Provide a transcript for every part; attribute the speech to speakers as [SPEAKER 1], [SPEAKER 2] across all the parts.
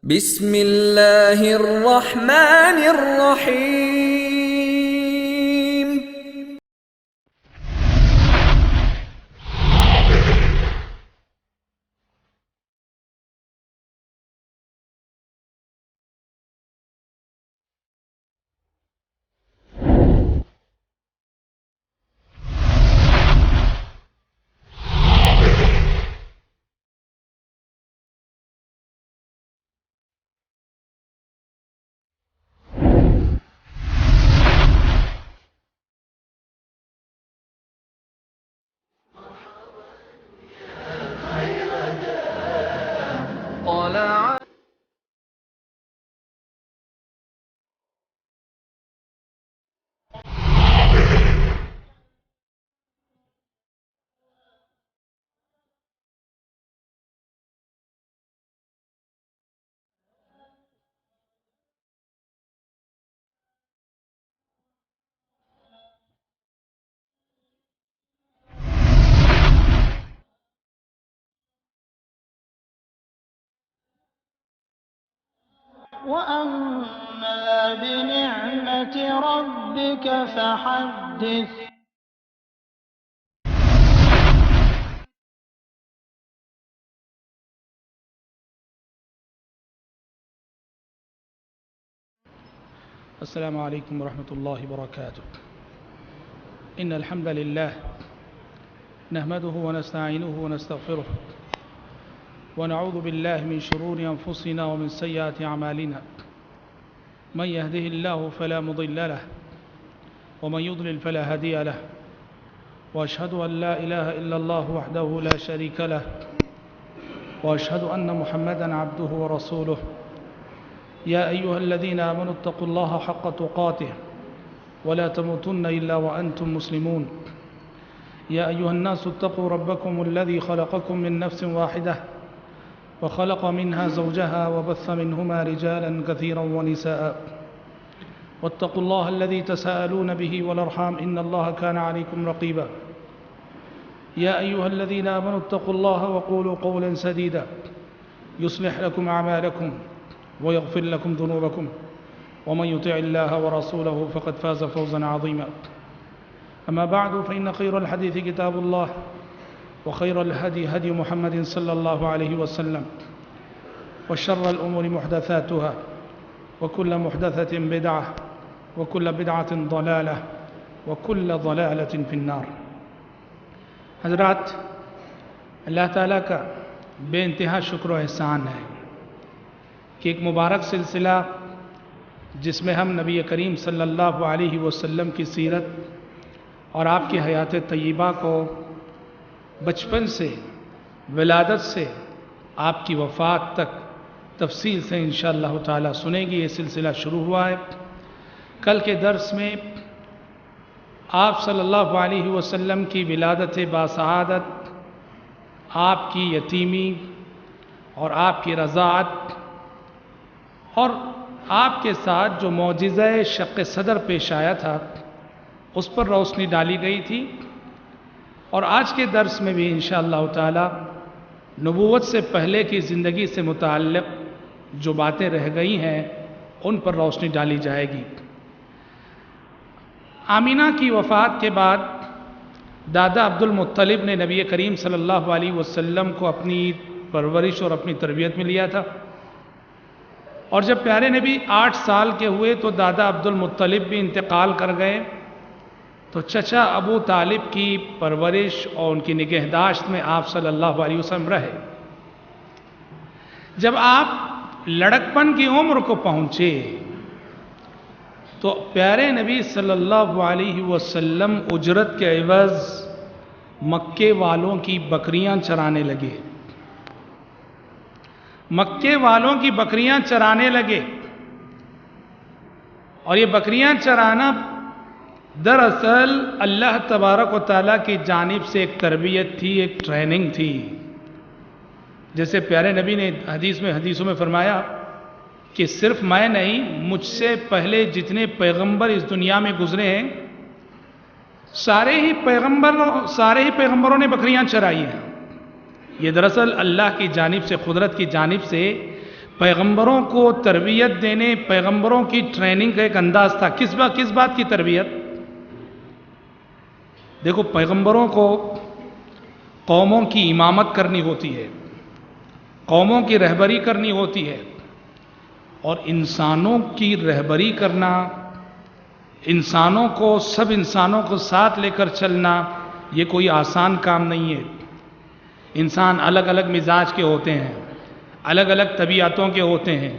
[SPEAKER 1] بسم اللہ الرحمن الرحیم۔ طلع
[SPEAKER 2] وأما بنعمة ربك فحدث.
[SPEAKER 3] السلام عليكم ورحمة الله وبركاته. إن الحمد لله نحمده ونستعينه ونستغفره ونعوذ بالله من شرور أنفسنا ومن سيئات أعمالنا. من يهده الله فلا مضل له ومن يضلل فلا هادي له، وأشهد أن لا إله إلا الله وحده لا شريك له، وأشهد أن محمدًا عبده ورسوله. يا أيها الذين آمنوا اتقوا الله حق تقاته ولا تموتن إلا وأنتم مسلمون. يا أيها الناس اتقوا ربكم الذي خلقكم من نفس واحدة وخلق منها زوجها وبث منهما رجالا كثيرا ونساء. واتقوا الله الذي تساءلون به والأرحام إن الله كان عليكم رقيبا. يا أيها الذين آمنوا اتقوا الله وقولوا قولا سديدا يصلح لكم أعمالكم ويغفر لكم ذنوبكم، ومن يطع الله ورسوله فقد فاز فوزا عظيما. أما بعد، فإن خير الحديث كتاب الله، وخير الهدي هدي محمد صلى الله عليه وسلم، وشر الأمور محدثاتها، وكل محدثة بدعة، وكل بدعة ضلالة، وكل ضلالة في النار. حضرات، اللہ تعالیٰ کا بے انتہا شکر و احسان ہے کہ ایک مبارک سلسلہ جس میں ہم نبی کریم صلی اللہ علیہ وسلم کی سیرت اور آپ کی حیات طیبہ کو بچپن سے، ولادت سے آپ کی وفات تک تفصیل سے انشاءاللہ تعالی سنیں گے، یہ سلسلہ شروع ہوا ہے. کل کے درس میں آپ صلی اللہ علیہ وسلم کی ولادت باسعادت، آپ کی یتیمی اور آپ کی رضاعت اور آپ کے ساتھ جو معجزہ شق صدر پیش آیا تھا اس پر روشنی ڈالی گئی تھی. اور آج کے درس میں بھی انشاءاللہ تعالی نبوت سے پہلے کی زندگی سے متعلق جو باتیں رہ گئی ہیں ان پر روشنی ڈالی جائے گی. آمینہ کی وفات کے بعد دادا عبد المطلب نے نبی کریم صلی اللہ علیہ وسلم کو اپنی پرورش اور اپنی تربیت میں لیا تھا، اور جب پیارے نبی 8 سال کے ہوئے تو دادا عبد المطلب بھی انتقال کر گئے، تو چچا ابو طالب کی پرورش اور ان کی نگہداشت میں آپ صلی اللہ علیہ وسلم رہے. جب آپ لڑکپن کی عمر کو پہنچے تو پیارے نبی صلی اللہ علیہ وسلم اجرت کے عوض مکے والوں کی بکریاں چرانے لگے. مکے والوں کی بکریاں چرانے لگے، اور یہ بکریاں چرانا دراصل اللہ تبارک و تعالیٰ کی جانب سے ایک تربیت تھی، ایک ٹریننگ تھی. جیسے پیارے نبی نے حدیثوں میں فرمایا کہ صرف میں نہیں، مجھ سے پہلے جتنے پیغمبر اس دنیا میں گزرے ہیں سارے ہی پیغمبروں نے بکریاں چرائی ہیں. یہ دراصل اللہ کی جانب سے، قدرت کی جانب سے پیغمبروں کو تربیت دینے، پیغمبروں کی ٹریننگ کا ایک انداز تھا. کس بات کی تربیت؟ دیکھو، پیغمبروں کو قوموں کی امامت کرنی ہوتی ہے، قوموں کی رہبری کرنی ہوتی ہے، اور انسانوں کی رہبری کرنا، سب انسانوں کو ساتھ لے کر چلنا، یہ کوئی آسان کام نہیں ہے. انسان الگ الگ مزاج کے ہوتے ہیں، الگ الگ طبیعتوں کے ہوتے ہیں.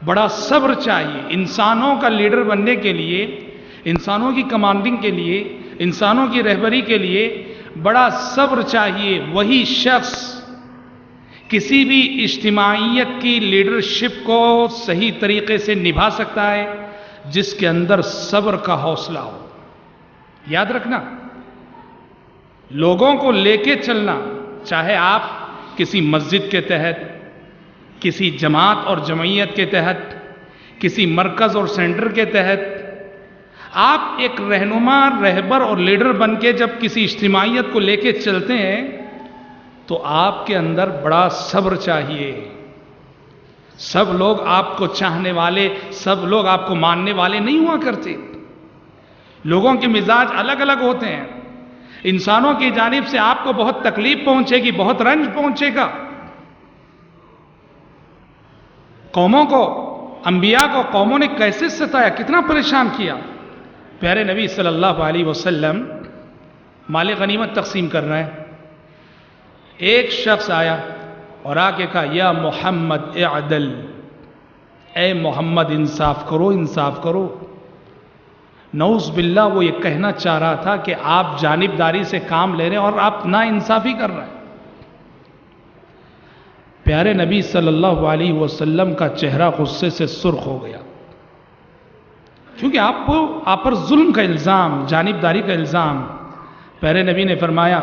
[SPEAKER 3] بڑا صبر چاہیے انسانوں کا لیڈر بننے کے لیے، انسانوں کی کمانڈنگ کے لیے، انسانوں کی رہبری کے لیے بڑا صبر چاہیے. وہی شخص کسی بھی اجتماعیت کی لیڈرشپ کو صحیح طریقے سے نبھا سکتا ہے جس کے اندر صبر کا حوصلہ ہو. یاد رکھنا، لوگوں کو لے کے چلنا، چاہے آپ کسی مسجد کے تحت، کسی جماعت اور جمعیت کے تحت، کسی مرکز اور سینٹر کے تحت، آپ ایک رہنما، رہبر اور لیڈر بن کے جب کسی اجتماعیت کو لے کے چلتے ہیں تو آپ کے اندر بڑا صبر چاہیے. سب لوگ آپ کو چاہنے والے، سب لوگ آپ کو ماننے والے نہیں ہوا کرتے. لوگوں کے مزاج الگ الگ ہوتے ہیں. انسانوں کی جانب سے آپ کو بہت تکلیف پہنچے گی، بہت رنج پہنچے گا. قوموں کو، انبیاء کو قوموں نے کیسے ستایا، کتنا پریشان کیا. پیارے نبی صلی اللہ علیہ وسلم مال غنیمت تقسیم کر رہے ہیں. ایک شخص آیا اور آ کے کہا، یا محمد اعدل، اے محمد انصاف کرو، انصاف کرو. نعوذ باللہ وہ یہ کہنا چاہ رہا تھا کہ آپ جانبداری سے کام لے رہے ہیں اور آپ نا انصافی کر رہے ہیں. پیارے نبی صلی اللہ علیہ وسلم کا چہرہ غصے سے سرخ ہو گیا، کیونکہ آپ پر ظلم کا الزام، جانبداری کا الزام. پیارے نبی نے فرمایا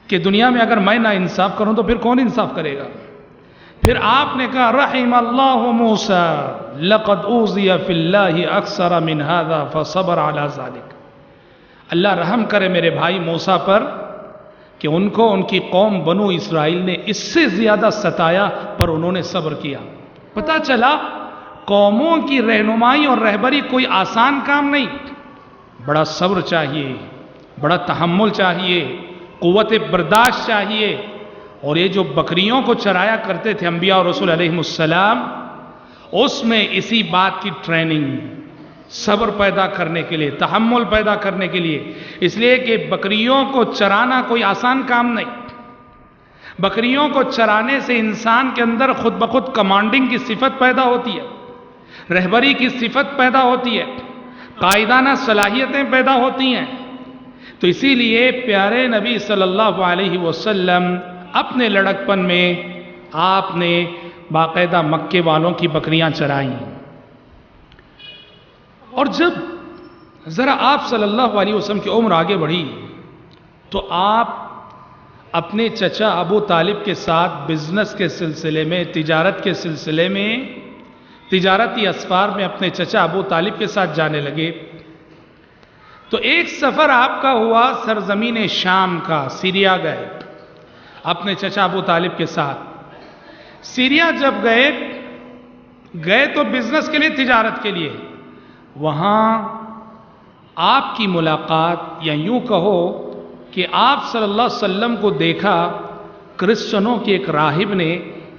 [SPEAKER 3] کہ دنیا میں اگر میں نا انصاف کروں تو پھر کون انصاف کرے گا؟ پھر آپ نے کہا، رحم اللہ موسیٰ لقد اوذی فی اللہ اکثر من ھذا فصبر علی ذلک. اللہ رحم کرے میرے بھائی موسیٰ پر کہ ان کو ان کی قوم بنو اسرائیل نے اس سے زیادہ ستایا پر انہوں نے صبر کیا. پتہ چلا قوموں کی رہنمائی اور رہبری کوئی آسان کام نہیں. بڑا صبر چاہیے، بڑا تحمل چاہیے، قوت برداشت چاہیے. اور یہ جو بکریوں کو چرایا کرتے تھے انبیاء اور رسول علیہ السلام، اس میں اسی بات کی ٹریننگ، صبر پیدا کرنے کے لیے، تحمل پیدا کرنے کے لیے. اس لیے کہ بکریوں کو چرانا کوئی آسان کام نہیں. بکریوں کو چرانے سے انسان کے اندر خود بخود کمانڈنگ کی صفت پیدا ہوتی ہے، رہبری کی صفت پیدا ہوتی ہے، قائدانہ صلاحیتیں پیدا ہوتی ہیں. تو اسی لیے پیارے نبی صلی اللہ علیہ وسلم اپنے لڑکپن میں آپ نے باقاعدہ مکے والوں کی بکریاں چرائیں. اور جب ذرا آپ صلی اللہ علیہ وسلم کی عمر آگے بڑھی تو آپ اپنے چچا ابو طالب کے ساتھ بزنس کے سلسلے میں، تجارت کے سلسلے میں، تجارتی اسفار میں اپنے چچا ابو طالب کے ساتھ جانے لگے. تو ایک سفر آپ کا ہوا سرزمین شام کا، سیریا گئے اپنے چچا ابو طالب کے ساتھ. سیریا جب گئے تو بزنس کے لیے، تجارت کے لیے. وہاں آپ کی ملاقات، یا یوں کہو کہ آپ صلی اللہ علیہ وسلم کو دیکھا کرسچنوں کے ایک راہب نے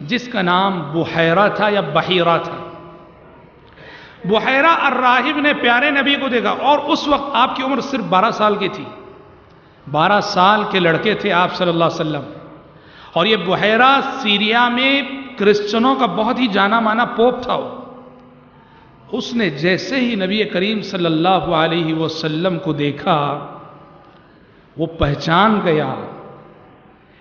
[SPEAKER 3] جس کا نام بحیرہ تھا یا بحیرہ تھا. بحیرہ الراہب نے پیارے نبی کو دیکھا، اور اس وقت آپ کی عمر صرف 12 سال کی تھی. 12 سال کے لڑکے تھے آپ صلی اللہ علیہ وسلم. اور یہ بحیرہ سیریا میں کرسچنوں کا بہت ہی جانا مانا پوپ تھا. اس نے جیسے ہی نبی کریم صلی اللہ علیہ وسلم کو دیکھا، وہ پہچان گیا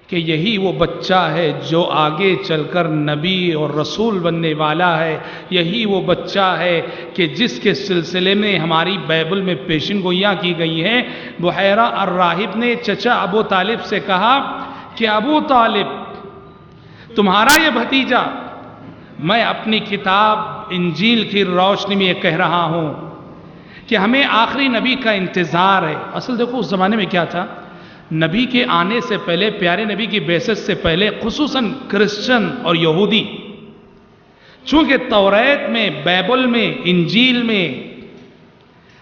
[SPEAKER 3] کہ یہی وہ بچہ ہے جو آگے چل کر نبی اور رسول بننے والا ہے. یہی وہ بچہ ہے کہ جس کے سلسلے میں ہماری بائبل میں پیشن گوئیاں کی گئی ہیں. بحیرہ الراہب نے چچا ابو طالب سے کہا کہ ابو طالب، تمہارا یہ بھتیجا، میں اپنی کتاب انجیل کی روشنی میں یہ کہہ رہا ہوں کہ ہمیں آخری نبی کا انتظار ہے. اصل دیکھو اس زمانے میں کیا تھا، نبی کے آنے سے پہلے، پیارے نبی کی بعثت سے پہلے، خصوصاً کرسچن اور یہودی، چونکہ توریت میں، بائبل میں، انجیل میں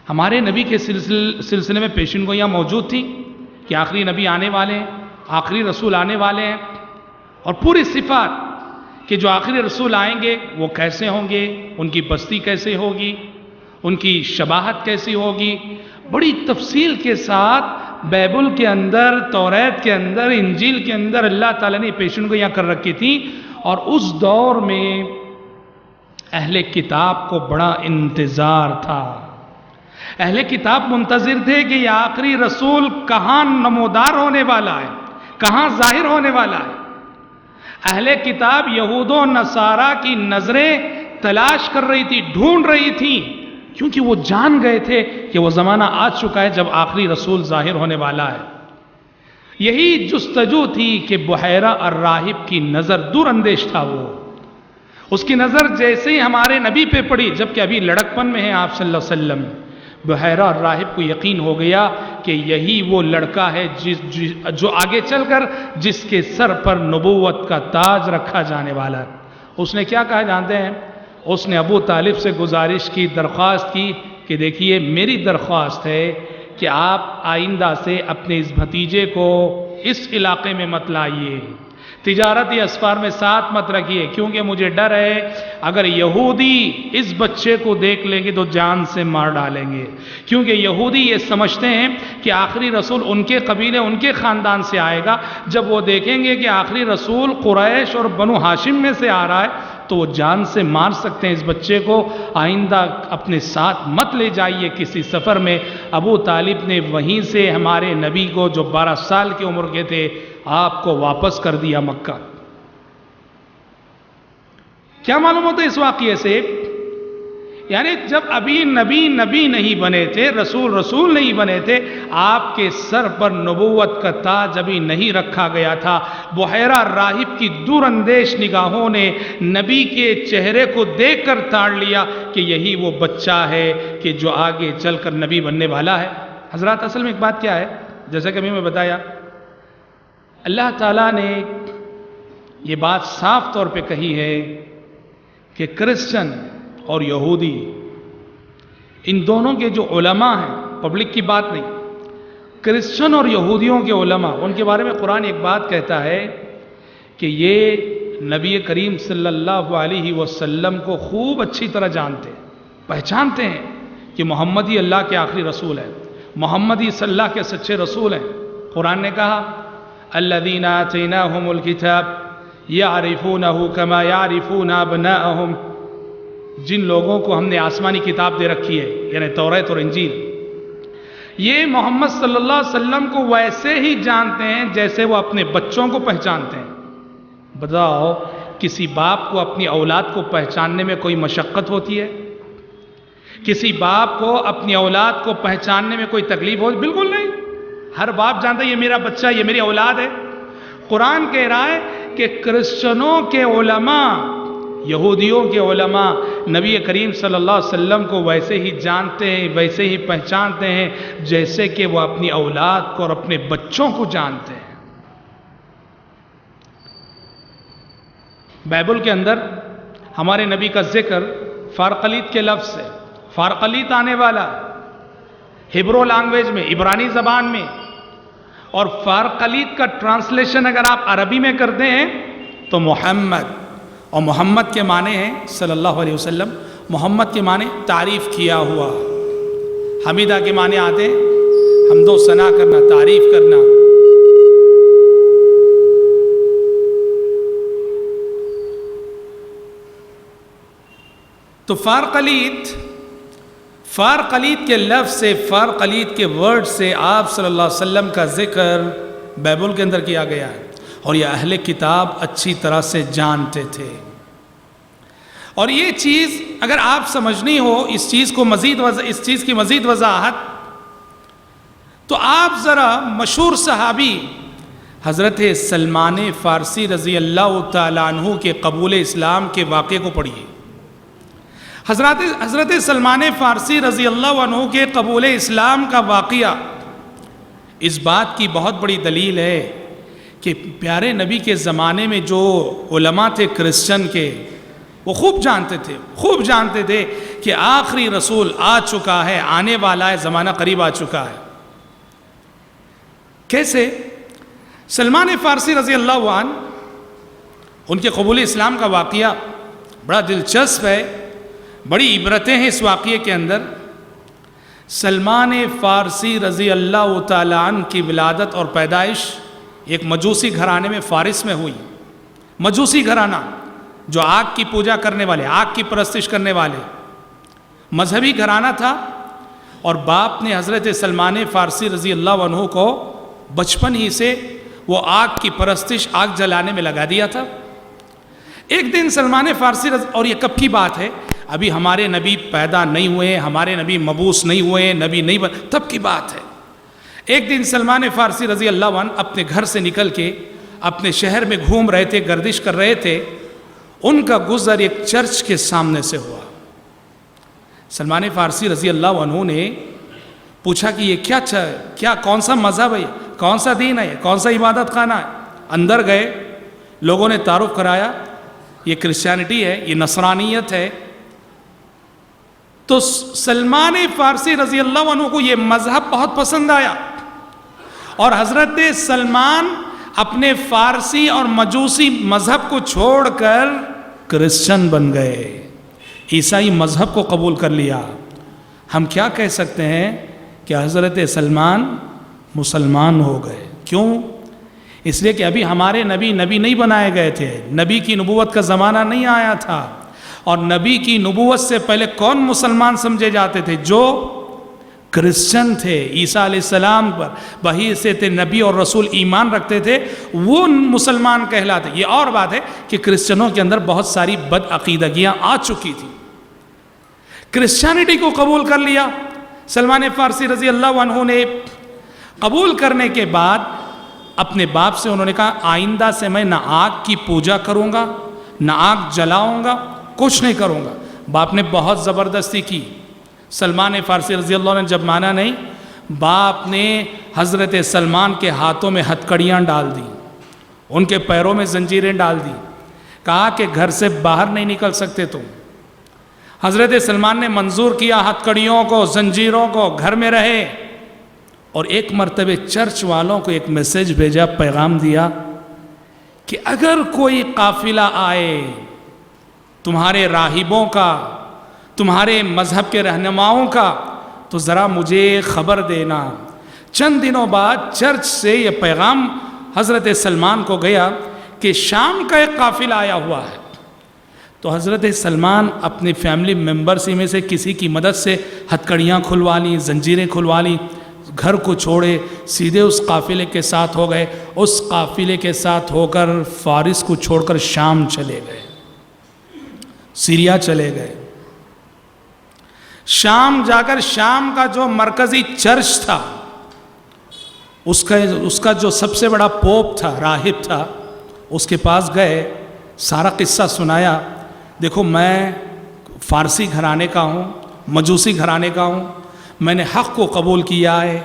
[SPEAKER 3] ہمارے نبی کے سلسلے میں پیشین گوئیاں موجود تھیں کہ آخری نبی آنے والے ہیں، آخری رسول آنے والے ہیں، اور پوری صفات کہ جو آخری رسول آئیں گے وہ کیسے ہوں گے، ان کی بستی کیسے ہوگی، ان کی شباہت کیسی ہوگی، بڑی تفصیل کے ساتھ بائبل کے اندر، توریت کے اندر، انجیل کے اندر اللہ تعالیٰ نے پیشین گوئیاں کر رکھی تھیں. اور اس دور میں اہل کتاب کو بڑا انتظار تھا. اہل کتاب منتظر تھے کہ یہ آخری رسول کہاں نمودار ہونے والا ہے، کہاں ظاہر ہونے والا ہے. اہل کتاب یہود و نصارہ کی نظریں تلاش کر رہی تھی، ڈھونڈ رہی تھی، کیونکہ وہ جان گئے تھے کہ وہ زمانہ آ چکا ہے جب آخری رسول ظاہر ہونے والا ہے. یہی جستجو تھی کہ بحیرہ الراہب کی نظر دور اندیش تھا. وہ اس کی نظر جیسے ہی ہمارے نبی پہ پڑی، جبکہ ابھی لڑکپن میں ہیں آپ صلی اللہ علیہ وسلم، بحیرہ الراہب کو یقین ہو گیا کہ یہی وہ لڑکا ہے جو آگے چل کر جس کے سر پر نبوت کا تاج رکھا جانے والا ہے. اس نے کیا کہا جانتے ہیں؟ اس نے ابو طالب سے گزارش کی، درخواست کی کہ دیکھیے میری درخواست ہے کہ آپ آئندہ سے اپنے اس بھتیجے کو اس علاقے میں مت لائیے، تجارتی اسفار میں ساتھ مت رکھیے، کیونکہ مجھے ڈر ہے اگر یہودی اس بچے کو دیکھ لیں گے تو جان سے مار ڈالیں گے. کیونکہ یہودی یہ سمجھتے ہیں کہ آخری رسول ان کے قبیلے، ان کے خاندان سے آئے گا. جب وہ دیکھیں گے کہ آخری رسول قریش اور بنو ہاشم میں سے آ رہا ہے تو وہ جان سے مار سکتے ہیں. اس بچے کو آئندہ اپنے ساتھ مت لے جائیے کسی سفر میں. ابو طالب نے وہیں سے ہمارے نبی کو جو 12 سال کی عمر کے تھے آپ کو واپس کر دیا مکہ. کیا معلوم ہوتا ہے اس واقعے سے؟ یعنی جب ابھی نبی نہیں بنے تھے، رسول نہیں بنے تھے، آپ کے سر پر نبوت کا تاج ابھی نہیں رکھا گیا تھا. بحیرہ راہب کی دور اندیش نگاہوں نے نبی کے چہرے کو دیکھ کر تاڑ لیا کہ یہی وہ بچہ ہے کہ جو آگے چل کر نبی بننے والا ہے. حضرات اصل میں ایک بات کیا ہے، جیسا کہ میں بتایا، اللہ تعالیٰ نے یہ بات صاف طور پہ کہی ہے کہ کرسچن اور یہودی، ان دونوں کے جو علماء ہیں، پبلک کی بات نہیں، کرسچن اور یہودیوں کے علماء، ان کے بارے میں قرآن ایک بات کہتا ہے کہ یہ نبی کریم صلی اللہ علیہ وسلم کو خوب اچھی طرح جانتے ہیں، پہچانتے ہیں کہ محمد ہی اللہ کے آخری رسول ہیں، محمد ہی صلی اللہ کے سچے رسول ہیں. قرآن نے کہا الذین آتیناہم الکتاب یعرفونہ کما یعرفون ابناءہم، جن لوگوں کو ہم نے آسمانی کتاب دے رکھی ہے، یعنی توریت اور انجیل، یہ محمد صلی اللہ علیہ وسلم کو ویسے ہی جانتے ہیں جیسے وہ اپنے بچوں کو پہچانتے ہیں. بتاؤ کسی باپ کو اپنی اولاد کو پہچاننے میں کوئی مشقت ہوتی ہے؟ کسی باپ کو اپنی اولاد کو پہچاننے میں کوئی تکلیف ہو؟ بالکل نہیں. ہر باپ جانتا ہے یہ میرا بچہ، یہ میری اولاد ہے. قرآن کہہ رہا ہے کہ کرسچنوں کے علماء، یہودیوں کے علماء نبی کریم صلی اللہ علیہ وسلم کو ویسے ہی جانتے ہیں، ویسے ہی پہچانتے ہیں جیسے کہ وہ اپنی اولاد کو اور اپنے بچوں کو جانتے ہیں. بائبل کے اندر ہمارے نبی کا ذکر فارقلیت کے لفظ سے، فارقلیت آنے والا ہبرو لینگویج میں، عبرانی زبان میں، اور فارقلیت کا ٹرانسلیشن اگر آپ عربی میں کرتے ہیں تو محمد، اور محمد کے معنی ہیں صلی اللہ علیہ وسلم. محمد کے معنی تعریف کیا ہوا، حمیدہ کے معنی آتے ہیں حمد و ثنا کرنا، تعریف کرنا. تو فارقلیت کے لفظ سے، فارقلیت کے ورڈ سے آپ صلی اللہ علیہ وسلم کا ذکر بائبل کے اندر کیا گیا ہے، اور یہ اہل کتاب اچھی طرح سے جانتے تھے. اور یہ چیز اگر آپ سمجھنی ہو، اس چیز کی مزید وضاحت، تو آپ ذرا مشہور صحابی حضرت سلمان فارسی رضی اللہ تعالیٰ عنہ کے قبول اسلام کے واقعے کو پڑھیے. حضرت سلمان فارسی رضی اللہ عنہ کے قبول اسلام کا واقعہ اس بات کی بہت بڑی دلیل ہے کہ پیارے نبی کے زمانے میں جو علماء تھے کرسچن کے، وہ خوب جانتے تھے کہ آخری رسول آ چکا ہے، آنے والا ہے، زمانہ قریب آ چکا ہے۔ کیسے؟ سلمان فارسی رضی اللہ عنہ، ان کے قبول اسلام کا واقعہ بڑا دلچسپ ہے، بڑی عبرتیں ہیں اس واقعے کے اندر۔ سلمان فارسی رضی اللہ تعالیٰ عنہ کی ولادت اور پیدائش ایک مجوسی گھرانے میں فارس میں ہوئی۔ مجوسی گھرانہ جو آگ کی پوجا کرنے والے، آگ کی پرستش کرنے والے، مذہبی گھرانہ تھا، اور باپ نے حضرت سلمان فارسی رضی اللہ عنہ کو بچپن ہی سے وہ آگ کی پرستش، آگ جلانے میں لگا دیا تھا۔ ایک دن سلمان فارسی اور یہ کب کی بات ہے؟ ابھی ہمارے نبی پیدا نہیں ہوئے، ہمارے نبی مبعوث نہیں ہوئے، نبی نہیں تب کی بات ہے۔ ایک دن سلمان فارسی رضی اللہ عنہ اپنے گھر سے نکل کے اپنے شہر میں گھوم رہے تھے، گردش کر رہے تھے، ان کا گزر ایک چرچ کے سامنے سے ہوا۔ سلمان فارسی رضی اللہ عنہ نے پوچھا کہ یہ کیا کون سا مذہب ہے، کون سا دین ہے، کون سا عبادت خانہ ہے؟ اندر گئے، لوگوں نے تعارف کرایا، یہ کرسچینٹی ہے، یہ نصرانیت ہے۔ تو سلمان فارسی رضی اللہ عنہ کو یہ مذہب بہت پسند آیا، اور حضرت سلمان اپنے فارسی اور مجوسی مذہب کو چھوڑ کر کرسچن بن گئے، عیسائی مذہب کو قبول کر لیا۔ ہم کیا کہہ سکتے ہیں کہ حضرت سلمان مسلمان ہو گئے؟ کیوں؟ اس لیے کہ ابھی ہمارے نبی نہیں بنائے گئے تھے، نبی کی نبوت کا زمانہ نہیں آیا تھا، اور نبی کی نبوت سے پہلے کون مسلمان سمجھے جاتے تھے؟ جو کرسچن تھے، عیسیٰ علیہ السلام پر بحیثیت نبی اور رسول ایمان رکھتے تھے، وہ مسلمان کہلاتے۔ یہ اور بات ہے کہ کرسچنوں کے اندر بہت ساری بد عقیدگیاں آ چکی تھی، کرسچینٹی کو قبول کر لیا سلمان فارسی رضی اللہ عنہ نے۔ قبول کرنے کے بعد اپنے باپ سے انہوں نے کہا آئندہ سے میں نہ آگ کی پوجا کروں گا، نہ آگ جلاؤں گا، کچھ نہیں کروں گا۔ باپ نے بہت زبردستی کی۔ سلمان فارسی رضی اللہ عنہ نے جب مانا نہیں، باپ نے حضرت سلمان کے ہاتھوں میں ہتکڑیاں ڈال دی، ان کے پیروں میں زنجیریں ڈال دی، کہا کہ گھر سے باہر نہیں نکل سکتے تم۔ حضرت سلمان نے منظور کیا ہتکڑیوں کو، زنجیروں کو، گھر میں رہے، اور ایک مرتبہ چرچ والوں کو ایک میسیج بھیجا، پیغام دیا کہ اگر کوئی قافلہ آئے تمہارے راہبوں کا، تمہارے مذہب کے رہنماؤں کا، تو ذرا مجھے خبر دینا۔ چند دنوں بعد چرچ سے یہ پیغام حضرت سلمان کو گیا کہ شام کا ایک قافلہ آیا ہوا ہے۔ تو حضرت سلمان اپنے فیملی ممبرز میں سے کسی کی مدد سے ہتکڑیاں کھلوا لیں، زنجیریں کھلوا لیں، گھر کو چھوڑے سیدھے اس قافلے کے ساتھ ہو گئے۔ اس قافلے کے ساتھ ہو کر فارس کو چھوڑ کر شام چلے گئے، سیریا چلے گئے۔ شام جا کر شام کا جو مرکزی چرچ تھا، اس کا جو سب سے بڑا پوپ تھا، راہب تھا، اس کے پاس گئے، سارا قصہ سنایا۔ دیکھو میں فارسی گھرانے کا ہوں، مجوسی گھرانے کا ہوں، میں نے حق کو قبول کیا ہے،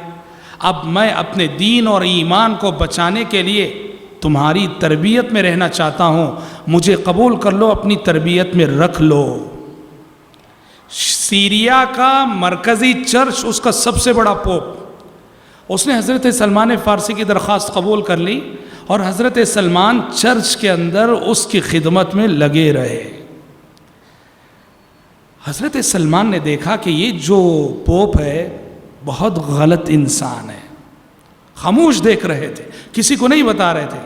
[SPEAKER 3] اب میں اپنے دین اور ایمان کو بچانے کے لیے تمہاری تربیت میں رہنا چاہتا ہوں، مجھے قبول کر لو، اپنی تربیت میں رکھ لو۔ سیریا کا مرکزی چرچ، اس کا سب سے بڑا پوپ، اس نے حضرت سلمان فارسی کی درخواست قبول کر لی، اور حضرت سلمان چرچ کے اندر اس کی خدمت میں لگے رہے۔ حضرت سلمان نے دیکھا کہ یہ جو پوپ ہے بہت غلط انسان ہے، خاموش دیکھ رہے تھے، کسی کو نہیں بتا رہے تھے،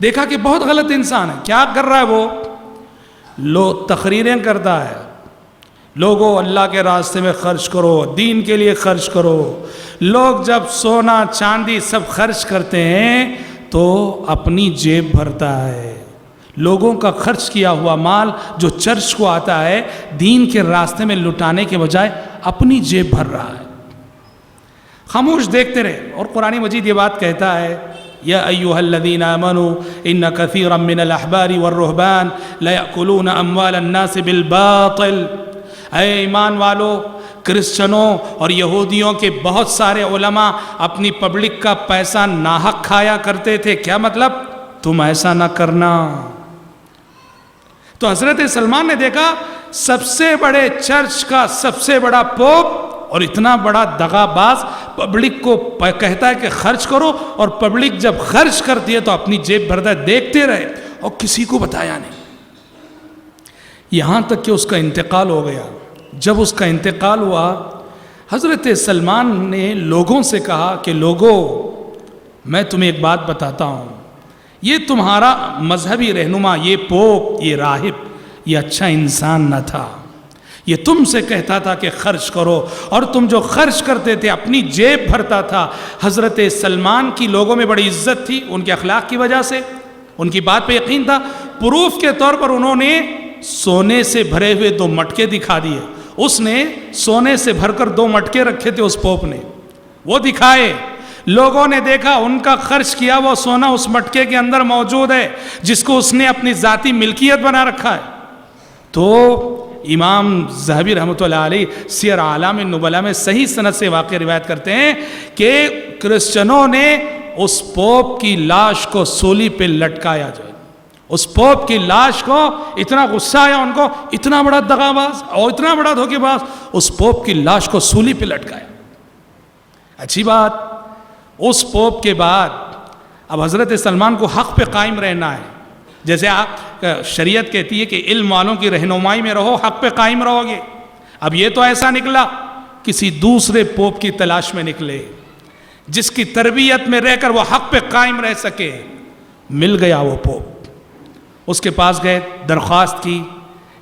[SPEAKER 3] دیکھا کہ بہت غلط انسان ہے۔ کیا کر رہا ہے وہ؟ تقریریں کرتا ہے، لوگوں اللہ کے راستے میں خرچ کرو، دین کے لیے خرچ کرو۔ لوگ جب سونا چاندی سب خرچ کرتے ہیں تو اپنی جیب بھرتا ہے، لوگوں کا خرچ کیا ہوا مال جو چرچ کو آتا ہے دین کے راستے میں لٹانے کے بجائے اپنی جیب بھر رہا ہے۔ خاموش دیکھتے رہے، اور قرآن مجید یہ بات کہتا ہے یا ایھا الذین آمنوا ان کثیرا من الاحبار والرہبان لیأکلون اموال الناس بالباطل۔ اے ایمان والو، کرسچنوں اور یہودیوں کے بہت سارے علماء اپنی پبلک کا پیسہ ناحق کھایا کرتے تھے. کیا مطلب؟ تم ایسا نہ کرنا. تو حضرت سلمان نے دیکھا سب سے بڑے چرچ کا سب سے بڑا پوپ اور اتنا بڑا دغا باز پبلک کو کہتا ہے کہ خرچ کرو، اور پبلک جب خرچ کرتی ہے تو اپنی جیب بھرتا ہے، دیکھتے رہے اور کسی کو بتایا نہیں. یہاں تک کہ اس کا انتقال ہو گیا. جب اس کا انتقال ہوا حضرت سلمان نے لوگوں سے کہا کہ لوگوں، میں تمہیں ایک بات بتاتا ہوں، یہ تمہارا مذہبی رہنما، یہ پوپ، یہ راہب، یہ اچھا انسان نہ تھا. یہ تم سے کہتا تھا کہ خرچ کرو، اور تم جو خرچ کرتے تھے اپنی جیب بھرتا تھا. حضرت سلمان کی لوگوں میں بڑی عزت تھی ان کے اخلاق کی وجہ سے، ان کی بات پہ یقین تھا. پروف کے طور پر انہوں نے سونے سے بھرے ہوئے 2 مٹکے دکھا دیے. اس نے سونے سے بھر کر 2 مٹکے رکھے تھے، اس پوپ نے وہ دکھائے. لوگوں نے دیکھا ان کا خرچ کیا وہ سونا اس مٹکے کے اندر موجود ہے جس کو اس نے اپنی ذاتی ملکیت بنا رکھا ہے. تو امام ذہبی رحمۃ اللہ علیہ سیر اعلام النبلاء میں صحیح سند سے واقع روایت کرتے ہیں کہ کرسچنوں نے اس پوپ کی لاش کو سولی پہ لٹکایا. جو اس پوپ کی لاش کو اتنا غصہ آیا ان کو، اتنا بڑا دغاباز اور اتنا بڑا دھوکے باز، اس پوپ کی لاش کو سولی پہ لٹکایا. اچھی بات، اس پوپ کے بعد اب حضرت سلمان کو حق پہ قائم رہنا ہے. جیسے آپ شریعت کہتی ہے کہ علم والوں کی رہنمائی میں رہو، حق پہ قائم رہو گے. اب یہ تو ایسا نکلا کسی دوسرے پوپ کی تلاش میں نکلے جس کی تربیت میں رہ کر وہ حق پہ قائم رہ سکے. مل گیا وہ پوپ، اس کے پاس گئے، درخواست کی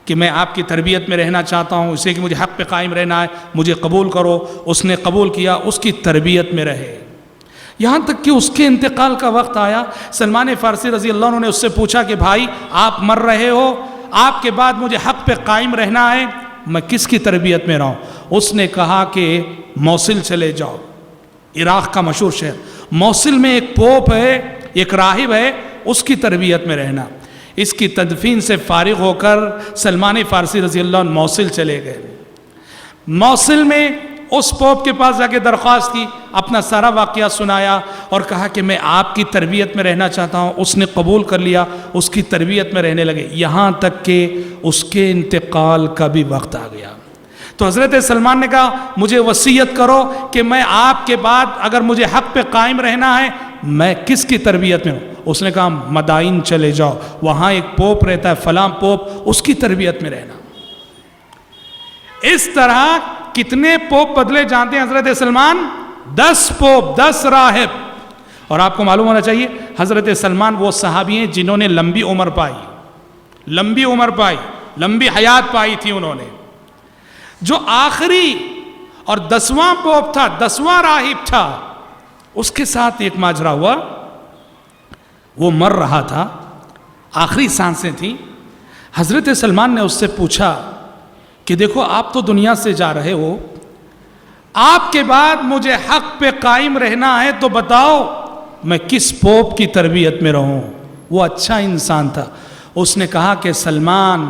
[SPEAKER 3] کہ میں آپ کی تربیت میں رہنا چاہتا ہوں، اسے کہ مجھے حق پہ قائم رہنا ہے، مجھے قبول کرو. اس نے قبول کیا، اس کی تربیت میں رہے. یہاں تک کہ اس کے انتقال کا وقت آیا. سلمان فارسی رضی اللہ عنہ نے اس سے پوچھا کہ بھائی آپ مر رہے ہو، آپ کے بعد مجھے حق پہ قائم رہنا ہے، میں کس کی تربیت میں رہوں؟ اس نے کہا کہ موصل چلے جاؤ، عراق کا مشہور شہر. موصل میں ایک پوپ ہے، ایک راہب ہے، اس کی تربیت میں رہنا. اس کی تدفین سے فارغ ہو کر سلمان فارسی رضی اللہ عنہ موصل چلے گئے. موصل میں اس پوپ کے پاس جا کے درخواست کی، اپنا سارا واقعہ سنایا اور کہا کہ میں آپ کی تربیت میں رہنا چاہتا ہوں. اس نے قبول کر لیا، اس کی تربیت میں رہنے لگے. یہاں تک کہ اس کے انتقال کا بھی وقت آ گیا. تو حضرت سلمان نے کہا مجھے وصیت کرو کہ میں آپ کے بعد اگر مجھے حق پہ قائم رہنا ہے میں کس کی تربیت میں ہوں؟ اس نے کہا مدائن چلے جاؤ، وہاں ایک پوپ رہتا ہے فلاں پوپ، اس کی تربیت میں رہنا. اس طرح کتنے پوپ بدلے جانتے ہیں حضرت سلمان؟ 10 پوپ، 10 راہب. اور آپ کو معلوم ہونا چاہیے حضرت سلمان وہ صحابی ہیں جنہوں نے لمبی عمر پائی، لمبی عمر پائی، لمبی حیات پائی تھی انہوں نے. جو آخری اور 10واں پوپ تھا، 10واں راہب تھا، اس کے ساتھ ایک ماجرا ہوا. وہ مر رہا تھا، آخری سانسیں تھیں. حضرت سلمان نے اس سے پوچھا کہ دیکھو آپ تو دنیا سے جا رہے ہو، آپ کے بعد مجھے حق پہ قائم رہنا ہے تو بتاؤ میں کس پوپ کی تربیت میں رہوں؟ وہ اچھا انسان تھا. اس نے کہا کہ سلمان،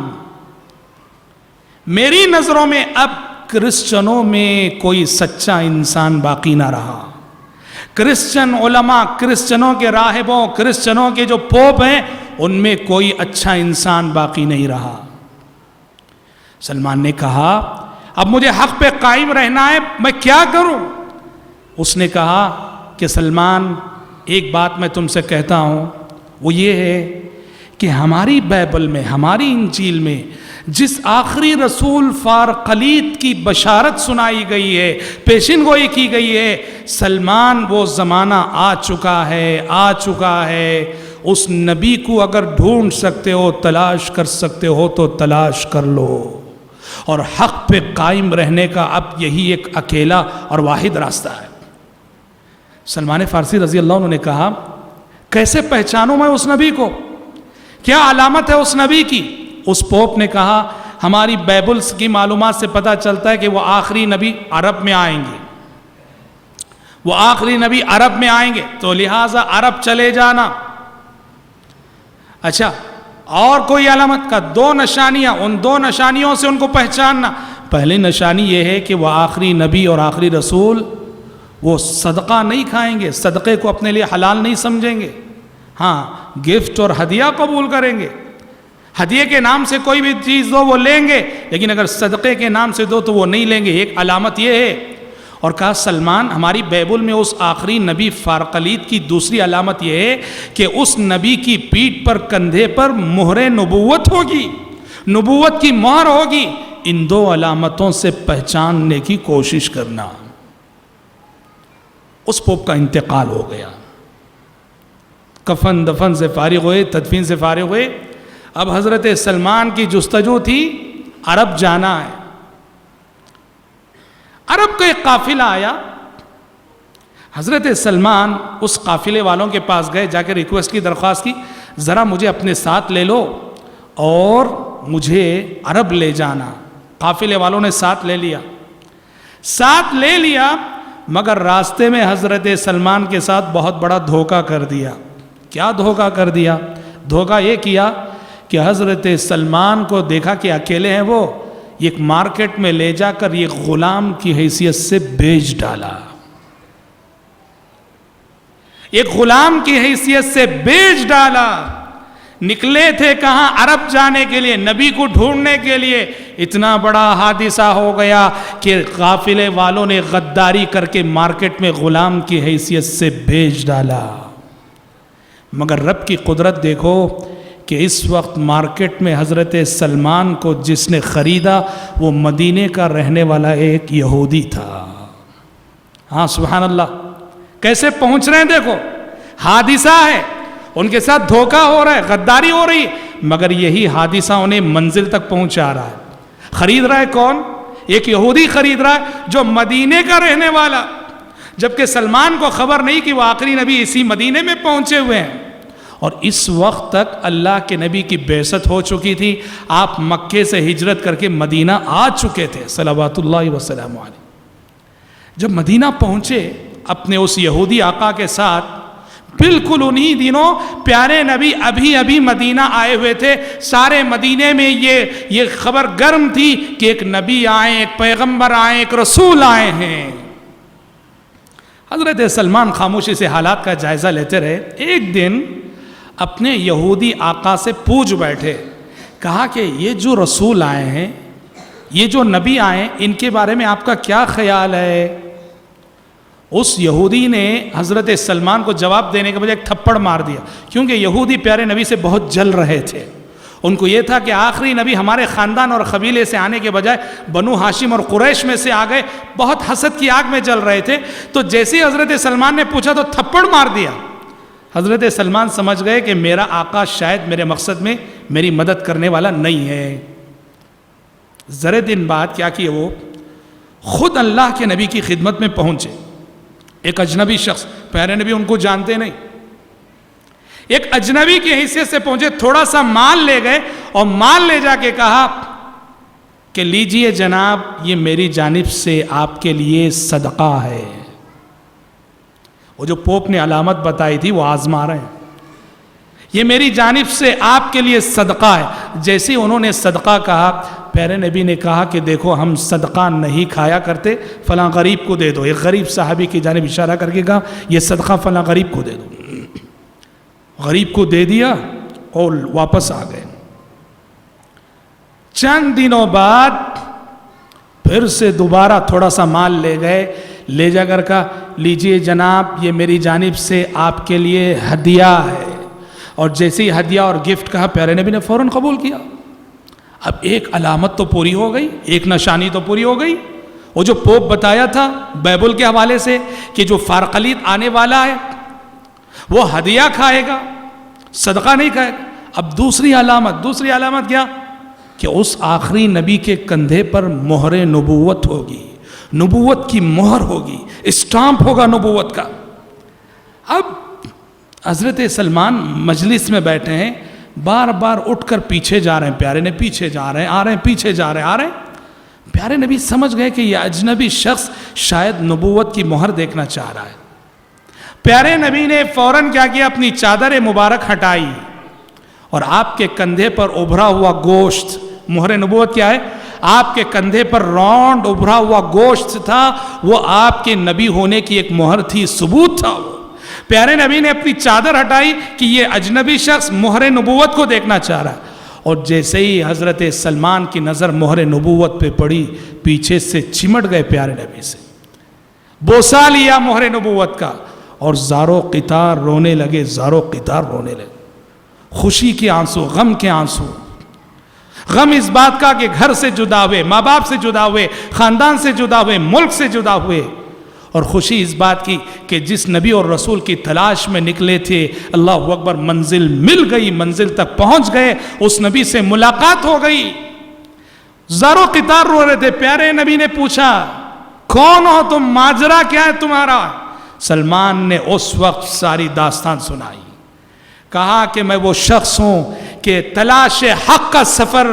[SPEAKER 3] میری نظروں میں اب کرسچنوں میں کوئی سچا انسان باقی نہ رہا. کرسچن علماء، کرسچنوں کے راہبوں، کرسچنوں کے جو پوپ ہیں، ان میں کوئی اچھا انسان باقی نہیں رہا. سلمان نے کہا اب مجھے حق پہ قائم رہنا ہے، میں کیا کروں؟ اس نے کہا کہ سلمان ایک بات میں تم سے کہتا ہوں، وہ یہ ہے کہ ہماری بائبل میں، ہماری انجیل میں جس آخری رسول فارقلیت کی بشارت سنائی گئی ہے، پیشن گوئی کی گئی ہے، سلمان وہ زمانہ آ چکا ہے، آ چکا ہے. اس نبی کو اگر ڈھونڈ سکتے ہو، تلاش کر سکتے ہو تو تلاش کر لو. اور حق پہ قائم رہنے کا اب یہی ایک اکیلا اور واحد راستہ ہے. سلمان فارسی رضی اللہ عنہ نے کہا کیسے پہچانوں میں اس نبی کو؟ کیا علامت ہے اس نبی کی؟ اس پوپ نے کہا ہماری بائبلز کی معلومات سے پتہ چلتا ہے کہ وہ آخری نبی عرب میں آئیں گے، وہ آخری نبی عرب میں آئیں گے، تو لہٰذا عرب چلے جانا. اچھا، اور کوئی علامت کا 2 نشانیاں، ان 2 نشانیوں سے ان کو پہچاننا. پہلی نشانی یہ ہے کہ وہ آخری نبی اور آخری رسول وہ صدقہ نہیں کھائیں گے، صدقے کو اپنے لیے حلال نہیں سمجھیں گے، ہاں گفٹ اور ہدیہ قبول کریں گے، ہدیے کے نام سے کوئی بھی چیز دو وہ لیں گے، لیکن اگر صدقے کے نام سے دو تو وہ نہیں لیں گے۔ ایک علامت یہ ہے، اور کہا سلمان ہماری بائبل میں اس آخری نبی فارقلیط کی دوسری علامت یہ ہے کہ اس نبی کی پیٹھ پر کندھے پر مہر نبوت ہوگی، نبوت کی مہر ہوگی۔ ان دو علامتوں سے پہچاننے کی کوشش کرنا۔ اس پوپ کا انتقال ہو گیا، کفن دفن سے فارغ ہوئے، تدفین سے فارغ ہوئے۔ اب حضرت سلمان کی جستجو تھی عرب جانا ہے۔ عرب کا ایک قافلہ آیا، حضرت سلمان اس قافلے والوں کے پاس گئے، جا کے ریکویسٹ کی، درخواست کی، ذرا مجھے اپنے ساتھ لے لو اور مجھے عرب لے جانا۔ قافلے والوں نے ساتھ لے لیا، مگر راستے میں حضرت سلمان کے ساتھ بہت بڑا دھوکہ کر دیا۔ کیا دھوکہ کر دیا؟ دھوکہ یہ کیا کہ حضرت سلمان کو دیکھا کہ اکیلے ہیں وہ، ایک مارکیٹ میں لے جا کر ایک غلام کی حیثیت سے بیچ ڈالا، ایک غلام کی حیثیت سے بیچ ڈالا۔ نکلے تھے کہاں؟ عرب جانے کے لیے، نبی کو ڈھونڈنے کے لیے۔ اتنا بڑا حادثہ ہو گیا کہ قافلے والوں نے غداری کر کے مارکیٹ میں غلام کی حیثیت سے بیچ ڈالا۔ مگر رب کی قدرت دیکھو کہ اس وقت مارکیٹ میں حضرت سلمان کو جس نے خریدا وہ مدینے کا رہنے والا ایک یہودی تھا۔ ہاں سبحان اللہ، کیسے پہنچ رہے ہیں دیکھو، حادثہ ہے، ان کے ساتھ دھوکہ ہو رہا ہے، غداری ہو رہی ہے، مگر یہی حادثہ انہیں منزل تک پہنچا رہا ہے۔ خرید رہا ہے کون؟ ایک یہودی خرید رہا ہے جو مدینے کا رہنے والا، جبکہ سلمان کو خبر نہیں کہ وہ آخری نبی اسی مدینے میں پہنچے ہوئے ہیں۔ اور اس وقت تک اللہ کے نبی کی بعثت ہو چکی تھی، آپ مکے سے ہجرت کر کے مدینہ آ چکے تھے صلوات اللہ وسلام علیہ۔ جب مدینہ پہنچے اپنے اس یہودی آقا کے ساتھ، بالکل انہی دنوں پیارے نبی ابھی مدینہ آئے ہوئے تھے، سارے مدینے میں یہ خبر گرم تھی کہ ایک نبی آئے، ایک پیغمبر آئے، ایک رسول آئے ہیں۔ حضرت سلمان خاموشی سے حالات کا جائزہ لیتے رہے۔ ایک دن اپنے یہودی آقا سے پوچھ بیٹھے، کہا کہ یہ جو رسول آئے ہیں، یہ جو نبی آئے ہیں، ان کے بارے میں آپ کا کیا خیال ہے؟ اس یہودی نے حضرت سلمان کو جواب دینے کے بجائے ایک تھپڑ مار دیا، کیونکہ یہودی پیارے نبی سے بہت جل رہے تھے۔ ان کو یہ تھا کہ آخری نبی ہمارے خاندان اور قبیلے سے آنے کے بجائے بنو ہاشم اور قریش میں سے آ گئے، بہت حسد کی آگ میں جل رہے تھے۔ تو جیسے ہی حضرت سلمان نے پوچھا تو تھپڑ مار دیا۔ حضرت سلمان سمجھ گئے کہ میرا آقا شاید میرے مقصد میں میری مدد کرنے والا نہیں ہے۔ ذرے دن بعد کیا کیے، وہ خود اللہ کے نبی کی خدمت میں پہنچے۔ ایک اجنبی شخص، پیارے نبی ان کو جانتے نہیں، ایک اجنبی کی حیثیت سے پہنچے، تھوڑا سا مال لے گئے اور مال لے جا کے کہا کہ لیجئے جناب، یہ میری جانب سے آپ کے لیے صدقہ ہے۔ وہ جو پوپ نے علامت بتائی تھی وہ آزما رہے ہیں، یہ میری جانب سے آپ کے لیے صدقہ ہے۔ جیسے انہوں نے صدقہ کہا، پیارے نبی نے کہا کہ دیکھو ہم صدقہ نہیں کھایا کرتے، فلاں غریب کو دے دو۔ ایک غریب صحابی کی جانب اشارہ کر کے کہا یہ صدقہ فلاں غریب کو دے دو۔ غریب کو دے دیا اور واپس آ گئے۔ چند دنوں بعد پھر سے دوبارہ تھوڑا سا مال لے گئے، لے جا کر کہا لیجئے جناب، یہ میری جانب سے آپ کے لیے ہدیہ ہے۔ اور جیسے ہی ہدیہ اور گفٹ کہا، پیارے نبی نے فوراً قبول کیا۔ اب ایک علامت تو پوری ہو گئی، ایک نشانی تو پوری ہو گئی۔ وہ جو پوپ بتایا تھا بائبل کے حوالے سے کہ جو فارقلیط آنے والا ہے وہ ہدیہ کھائے گا، صدقہ نہیں کھائے گا۔ اب دوسری علامت کیا؟ کہ اس آخری نبی کے کندھے پر مہر نبوت ہوگی، نبوت کی مہر ہوگی، اسٹامپ ہوگا نبوت کا۔ اب حضرت سلمان مجلس میں بیٹھے ہیں، بار بار اٹھ کر پیچھے جا رہے ہیں، پیارے نے پیچھے جا رہے ہیں، آ رہے ہیں، پیچھے جا رہے ہیں، آ رہے ہیں۔ پیارے نبی سمجھ گئے کہ یہ اجنبی شخص شاید نبوت کی مہر دیکھنا چاہ رہا ہے۔ پیارے نبی نے فوراً کیا کیا، اپنی چادر مبارک ہٹائی اور آپ کے کندھے پر ابھرا ہوا گوشت، مہر نبوت کیا ہے؟ آپ کے کندھے پر رونڈ ابھرا ہوا گوشت تھا، وہ آپ کے نبی ہونے کی ایک مہر تھی، ثبوت تھا وہ۔ پیارے نبی نے اپنی چادر ہٹائی کہ یہ اجنبی شخص مہر نبوت کو دیکھنا چاہ رہا ہے، اور جیسے ہی حضرت سلمان کی نظر مہر نبوت پہ پڑی، پیچھے سے چمٹ گئے پیارے نبی سے، بوسا لیا مہر نبوت کا، اور زارو قطار رونے لگے، زارو قطار رونے لگے، خوشی کے آنسو، غم کے آنسو، غم اس بات کا کہ گھر سے جدا ہوئے، ماں باپ سے جدا ہوئے، خاندان سے جدا ہوئے، ملک سے جدا ہوئے، اور خوشی اس بات کی کہ جس نبی اور رسول کی تلاش میں نکلے تھے، اللہ اکبر، منزل مل گئی، منزل تک پہنچ گئے، اس نبی سے ملاقات ہو گئی۔ زارو قطار رو رہے تھے۔ پیارے نبی نے پوچھا کون ہو تم، ماجرا کیا ہے تمہارا؟ سلمان نے اس وقت ساری داستان سنائی، کہا کہ میں وہ شخص ہوں کہ تلاش حق کا سفر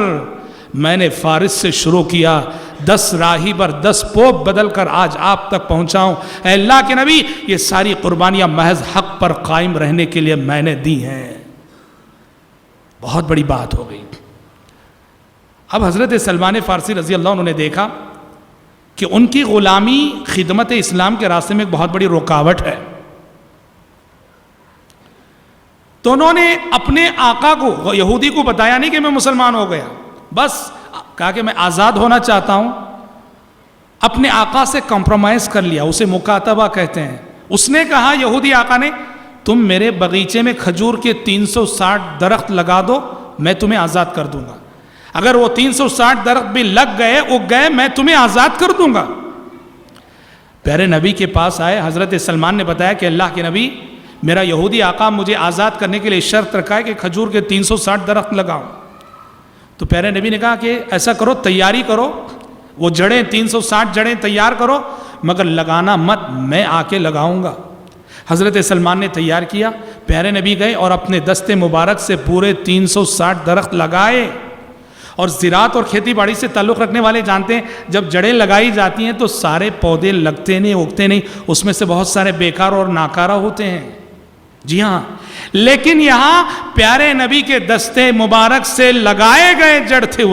[SPEAKER 3] میں نے فارس سے شروع کیا، 10 راہبر 10 پوپ بدل کر آج آپ تک پہنچا ہوں۔ اے اللہ کے نبی، یہ ساری قربانیاں محض حق پر قائم رہنے کے لیے میں نے دی ہیں۔ بہت بڑی بات ہو گئی۔ اب حضرت سلمان فارسی رضی اللہ عنہ نے دیکھا کہ ان کی غلامی خدمت اسلام کے راستے میں ایک بہت بڑی رکاوٹ ہے، تو انہوں نے اپنے آقا کو، یہودی کو بتایا نہیں کہ میں مسلمان ہو گیا، بس کہا کہ میں آزاد ہونا چاہتا ہوں۔ اپنے آقا سے کمپرومائز کر لیا، اسے مکاتبہ کہتے ہیں۔ اس نے کہا، یہودی آقا نے، تم میرے باغیچے میں کھجور کے 360 درخت لگا دو، میں تمہیں آزاد کر دوں گا۔ اگر وہ 360 درخت بھی لگ گئے، اگ گئے، میں تمہیں آزاد کر دوں گا۔ پیارے نبی کے پاس آئے، حضرت سلمان نے بتایا کہ اللہ کے نبی، میرا یہودی آقا مجھے آزاد کرنے کے لیے شرط رکھا ہے کہ کھجور کے 360 درخت لگاؤں۔ تو پیارے نبی نے کہا کہ ایسا کرو، تیاری کرو، وہ جڑیں 360 جڑیں تیار کرو، مگر لگانا مت، میں آ کے لگاؤں گا۔ حضرت سلمان نے تیار کیا، پیارے نبی گئے اور اپنے دست مبارک سے پورے 360 درخت لگائے۔ اور زراعت اور کھیتی باڑی سے تعلق رکھنے والے جانتے ہیں، جب جڑیں لگائی جاتی ہیں تو سارے پودے لگتے نہیں، اگتے نہیں، اس میں سے بہت سارے بیکار اور ناکارہ ہوتے ہیں۔ جی ہاں، لیکن یہاں پیارے نبی کے دستے مبارک سے لگائے گئے جڑ تھے،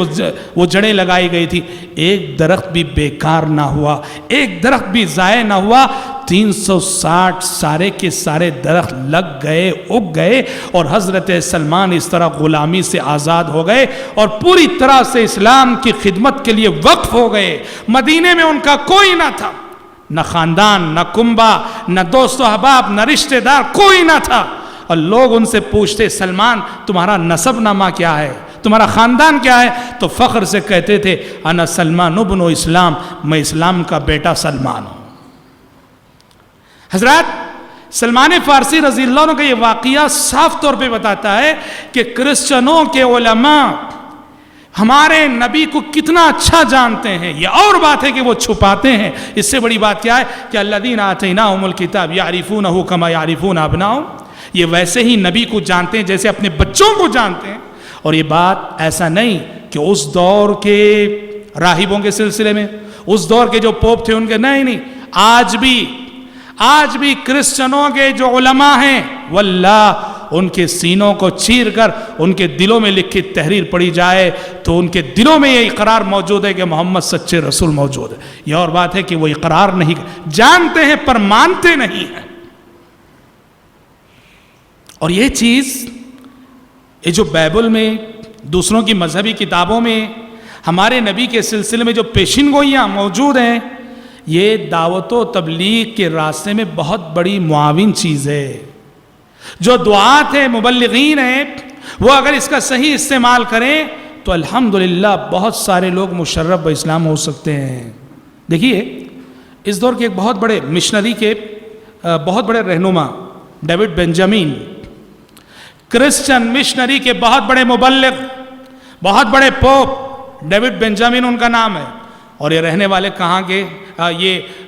[SPEAKER 3] وہ جڑیں لگائی گئی تھی، ایک درخت بھی بیکار نہ ہوا، ایک درخت بھی ضائع نہ ہوا، 360 سارے کے سارے درخت لگ گئے، اگ گئے، اور حضرت سلمان اس طرح غلامی سے آزاد ہو گئے اور پوری طرح سے اسلام کی خدمت کے لیے وقف ہو گئے۔ مدینے میں ان کا کوئی نہ تھا، نہ خاندان، نہ کنبہ، نہ دوست و احباب، نہ رشتہ دار، کوئی نہ تھا، اور لوگ ان سے پوچھتے، سلمان تمہارا نسب نامہ کیا ہے، تمہارا خاندان کیا ہے؟ تو فخر سے کہتے تھے، انا سلمان ابن اسلام، میں اسلام کا بیٹا سلمان ہوں۔ حضرات، سلمان فارسی رضی اللہ عنہ کا یہ واقعہ صاف طور پہ بتاتا ہے کہ کرسچنوں کے علماء ہمارے نبی کو کتنا اچھا جانتے ہیں۔ یہ اور بات ہے کہ وہ چھپاتے ہیں، اس سے بڑی بات کیا ہے کہ الذین آتیناہم الکتاب یعرفونہ کما یعرفون ابناءہم، یہ ویسے ہی نبی کو جانتے ہیں جیسے اپنے بچوں کو جانتے ہیں۔ اور یہ بات ایسا نہیں کہ اس دور کے راہبوں کے سلسلے میں، اس دور کے جو پوپ تھے ان کے، نہیں، آج بھی کرسچنوں کے جو علماء ہیں، واللہ ان کے سینوں کو چیر کر ان کے دلوں میں لکھی تحریر پڑھی جائے تو ان کے دلوں میں یہ اقرار موجود ہے کہ محمد سچے رسول موجود ہے۔ یہ اور بات ہے کہ وہ اقرار نہیں جانتے ہیں پر مانتے نہیں ہیں۔ اور یہ چیز، یہ جو بائبل میں، دوسروں کی مذہبی کتابوں میں ہمارے نبی کے سلسلے میں جو پیشین گوئیاں موجود ہیں، یہ دعوت و تبلیغ کے راستے میں بہت بڑی معاون چیز ہے۔ جو دعات ہیں، مبلغین ہیں، وہ اگر اس کا صحیح استعمال کریں تو الحمدللہ بہت سارے لوگ مشرف بہ اسلام ہو سکتے ہیں۔ دیکھیے، اس دور کے ایک بہت بڑے مشنری کے بہت بڑے رہنما ڈیوڈ بنجامین، کرسچن مشنری کے بہت بڑے مبلغ، بہت بڑے پوپ، ڈیوڈ بنجامین ان کا نام ہے، اور یہ رہنے والے کہاں کے،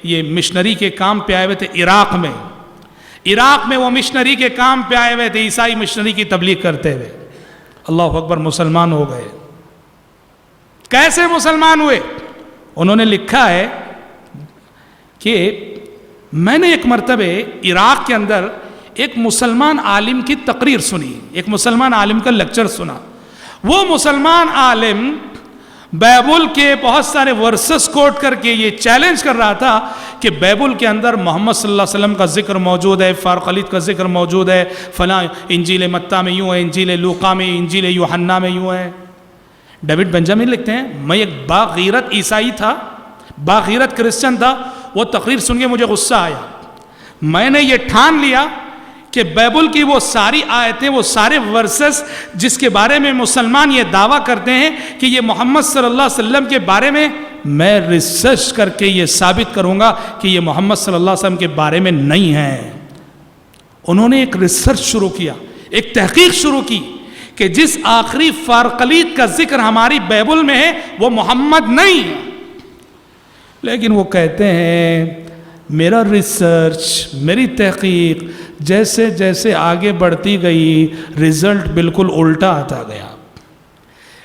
[SPEAKER 3] یہ مشنری کے کام پہ آئے ہوئے تھے عراق میں وہ مشنری کے کام پہ آئے ہوئے تھے، عیسائی مشنری کی تبلیغ کرتے ہوئے۔ اللہ اکبر، مسلمان ہو گئے۔ کیسے مسلمان ہوئے؟ انہوں نے لکھا ہے کہ میں نے ایک مرتبہ عراق کے اندر ایک مسلمان عالم کی تقریر سنی، ایک مسلمان عالم کا لیکچر سنا۔ وہ مسلمان عالم بائبل کے بہت سارے ورسز کوٹ کر کے یہ چیلنج کر رہا تھا کہ بائبل کے اندر محمد صلی اللہ علیہ وسلم کا ذکر موجود ہے، فارقلیت کا ذکر موجود ہے، فلاں انجیل متی میں یوں ہے، انجیل لوقا میں، انجیل یوحنا میں یوں ہے۔ ڈیوڈ بنجامن لکھتے ہیں میں ایک باغیرت عیسائی تھا، باغیرت کرسچن تھا، وہ تقریر سن کے مجھے غصہ آیا، میں نے یہ ٹھان لیا کہ بائبل کی وہ ساری آیتیں، وہ سارے ورسز جس کے بارے میں مسلمان یہ دعویٰ کرتے ہیں کہ یہ محمد صلی اللہ علیہ وسلم کے بارے میں ریسرچ کر کے یہ ثابت کروں گا کہ یہ محمد صلی اللہ علیہ وسلم کے بارے میں نہیں ہے۔ انہوں نے ایک ریسرچ شروع کیا، ایک تحقیق شروع کی کہ جس آخری فارقلیت کا ذکر ہماری بائبل میں ہے وہ محمد نہیں ہے، لیکن وہ کہتے ہیں میرا ریسرچ، میری تحقیق جیسے جیسے آگے بڑھتی گئی رزلٹ بالکل الٹا آتا گیا۔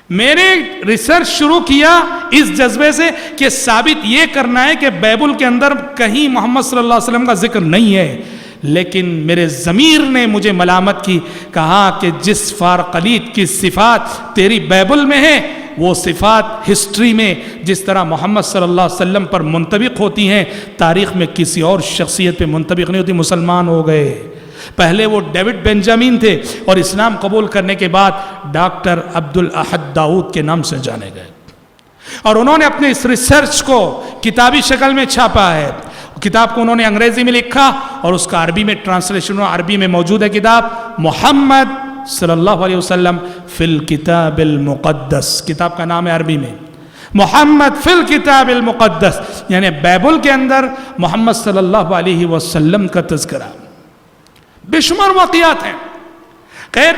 [SPEAKER 3] میں نے ریسرچ شروع کیا اس جذبے سے کہ ثابت یہ کرنا ہے کہ بائبل کے اندر کہیں محمد صلی اللہ علیہ وسلم کا ذکر نہیں ہے، لیکن میرے ضمیر نے مجھے ملامت کی، کہا کہ جس فارقلیت کی صفات تیری بائبل میں ہے وہ صفات ہسٹری میں جس طرح محمد صلی اللہ علیہ وسلم پر منطبق ہوتی ہیں، تاریخ میں کسی اور شخصیت پہ منطبق نہیں ہوتی۔ مسلمان ہو گئے۔ پہلے وہ ڈیوڈ بنجامن تھے اور اسلام قبول کرنے کے بعد ڈاکٹر عبد الاحد داؤد کے نام سے جانے گئے، اور انہوں نے اپنے اس ریسرچ کو کتابی شکل میں چھاپا ہے۔ کتاب کو انہوں نے انگریزی میں لکھا اور اس کا عربی میں ٹرانسلیشن عربی میں موجود ہے کتاب، محمد صلی اللہ علیہ وسلم فی الکتاب المقدس، کتاب کا نام ہے عربی میں محمد فی الکتاب المقدس، یعنی بائبل کے اندر محمد صلی اللہ علیہ وسلم کا تذکرہ، بے شمار واقعات ہیں۔ خیر،